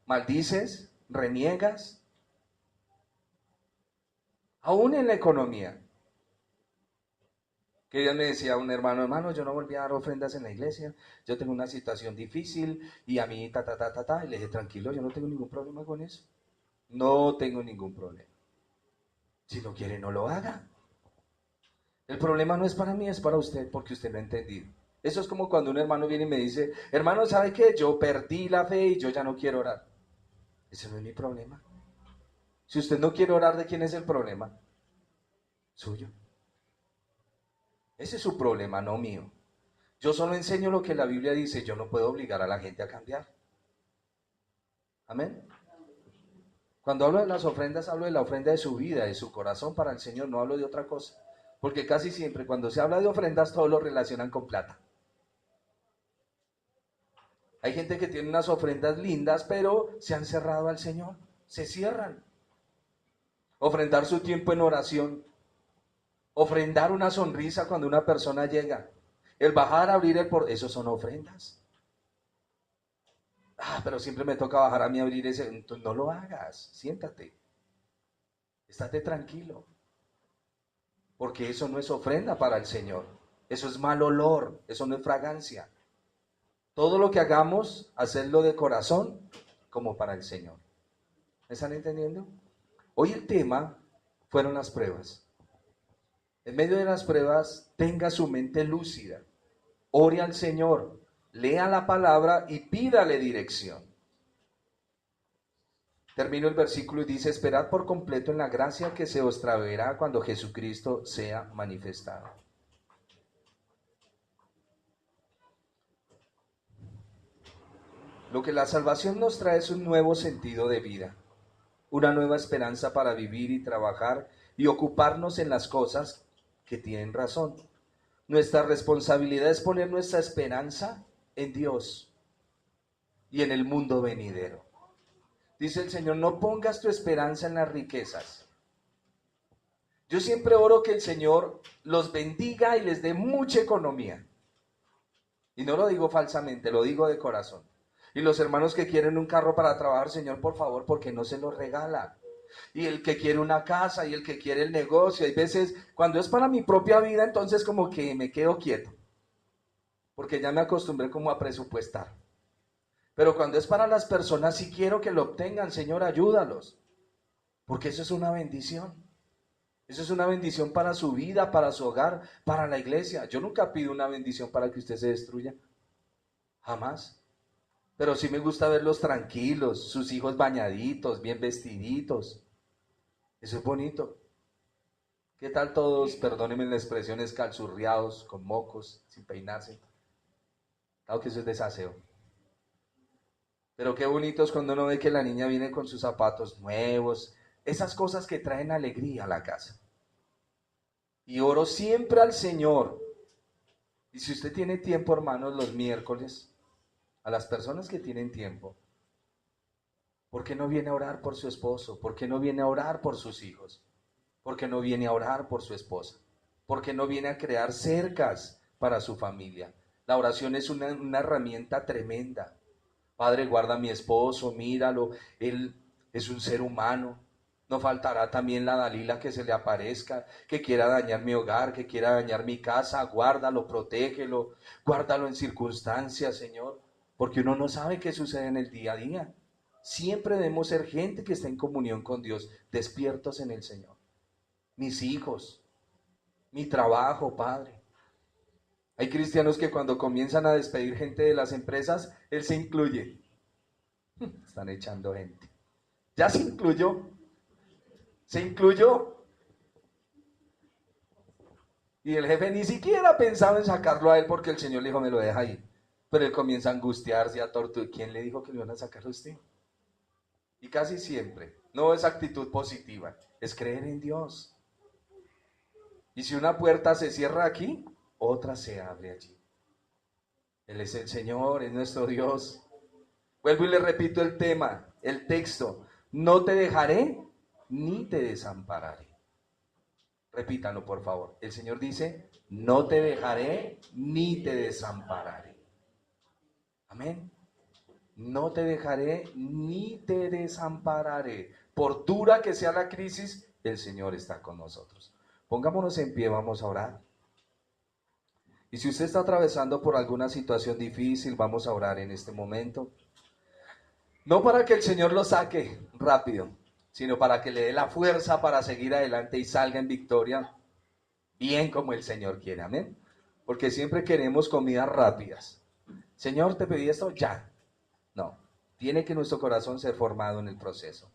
Speaker 1: ¿Maldices? ¿Reniegas? Aún en la economía. Que Dios me decía un hermano, yo no volví a dar ofrendas en la iglesia, yo tengo una situación difícil y a mí y le dije, tranquilo, yo no tengo ningún problema con eso. No tengo ningún problema. Si no quiere, no lo haga. El problema no es para mí, es para usted, porque usted lo ha entendido. Eso es como cuando un hermano viene y me dice, hermano, ¿sabe qué? Yo perdí la fe y yo ya no quiero orar. Ese no es mi problema. Si usted no quiere orar, ¿de quién es el problema? Suyo. Ese es su problema, no mío. Yo solo enseño lo que la Biblia dice, yo no puedo obligar a la gente a cambiar. Amén. Cuando hablo de las ofrendas, hablo de la ofrenda de su vida, de su corazón para el Señor, no hablo de otra cosa. Porque casi siempre cuando se habla de ofrendas, todos lo relacionan con plata. Hay gente que tiene unas ofrendas lindas, pero se han cerrado al Señor, se cierran. Ofrendar su tiempo en oración, ofrendar una sonrisa cuando una persona llega, el bajar, abrir el por, esos son ofrendas. Pero siempre me toca bajar a mí a abrir ese, entonces no lo hagas, siéntate, estate tranquilo, porque eso no es ofrenda para el Señor, eso es mal olor, eso no es fragancia. Todo lo que hagamos, hacerlo de corazón como para el Señor. ¿Me están entendiendo? Hoy el tema fueron las pruebas. En medio de las pruebas, tenga su mente lúcida, ore al Señor, lea la palabra y pídale dirección. Termino el versículo y dice, esperad por completo en la gracia que se os traerá cuando Jesucristo sea manifestado. Lo que la salvación nos trae es un nuevo sentido de vida, una nueva esperanza para vivir y trabajar y ocuparnos en las cosas que tienen razón. Nuestra responsabilidad es poner nuestra esperanza en Dios y en el mundo venidero. Dice el Señor, no pongas tu esperanza en las riquezas. Yo siempre oro que el Señor los bendiga y les dé mucha economía. Y no lo digo falsamente, lo digo de corazón. Y los hermanos que quieren un carro para trabajar, Señor, por favor, porque no se lo regala. Y el que quiere una casa y el que quiere el negocio. Hay veces, cuando es para mi propia vida, entonces como que me quedo quieto. Porque ya me acostumbré como a presupuestar. Pero cuando es para las personas, sí quiero que lo obtengan, Señor, ayúdalos. Porque eso es una bendición. Eso es una bendición para su vida, para su hogar, para la iglesia. Yo nunca pido una bendición para que usted se destruya. Jamás. Pero sí me gusta verlos tranquilos, sus hijos bañaditos, bien vestiditos. Eso es bonito. ¿Qué tal todos, perdónenme la expresión, escalzurriados, con mocos, sin peinarse? Claro que eso es desaseo. Pero qué bonito es cuando uno ve que la niña viene con sus zapatos nuevos, esas cosas que traen alegría a la casa. Y oro siempre al Señor. Y si usted tiene tiempo, hermanos, los miércoles, a las personas que tienen tiempo, ¿por qué no viene a orar por su esposo? ¿Por qué no viene a orar por sus hijos? ¿Por qué no viene a orar por su esposa? ¿Por qué no viene a crear cercas para su familia? La oración es una herramienta tremenda. Padre, guarda a mi esposo, míralo, él es un ser humano. No faltará también la Dalila que se le aparezca, que quiera dañar mi hogar, que quiera dañar mi casa. Guárdalo, protégelo, guárdalo en circunstancias, Señor, porque uno no sabe qué sucede en el día a día. Siempre debemos ser gente que está en comunión con Dios, despiertos en el Señor. Mis hijos, mi trabajo, Padre. Hay cristianos que cuando comienzan a despedir gente de las empresas, Él se incluye. Están echando gente. Ya se incluyó. Se incluyó. Y el jefe ni siquiera pensaba en sacarlo a él porque el Señor le dijo, me lo deja ahí. Pero él comienza a angustiarse, a torturar. ¿Quién le dijo que lo iban a sacar a usted? Y casi siempre, no es actitud positiva, es creer en Dios. Y si una puerta se cierra aquí, otra se abre allí. Él es el Señor, es nuestro Dios. Vuelvo y le repito el tema, el texto. No te dejaré ni te desampararé. Repítalo, por favor. El Señor dice, no te dejaré ni te desampararé. Amén. No te dejaré ni te desampararé. Por dura que sea la crisis, el Señor está con nosotros. Pongámonos en pie, vamos a orar. Y si usted está atravesando por alguna situación difícil, vamos a orar en este momento. No para que el Señor lo saque rápido, sino para que le dé la fuerza para seguir adelante y salga en victoria, bien como el Señor quiere, amén. Porque siempre queremos comidas rápidas. Señor, te pedí esto, ya. No, tiene que nuestro corazón ser formado en el proceso.